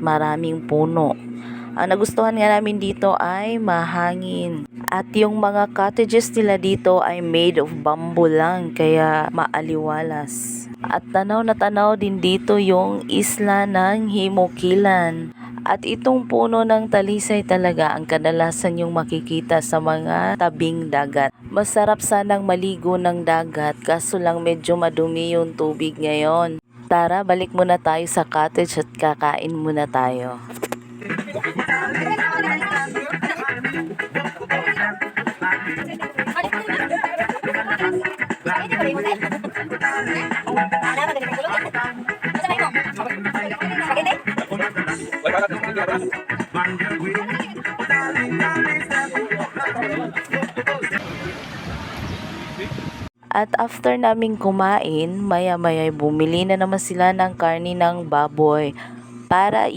maraming puno. Ang nagustuhan nga namin dito ay mahangin. At yung mga cottages nila dito ay made of bamboo lang, kaya maaliwalas. At tanaw na tanaw din dito yung isla ng Himukilan. At itong puno ng talisay talaga ang kadalasan yung makikita sa mga tabing dagat. Masarap sanang maligo ng dagat, kaso lang medyo madumi yung tubig ngayon. Tara, balik muna tayo sa cottage at kakain muna tayo. At after naming kumain, maya-maya bumili na naman sila ng karni ng baboy para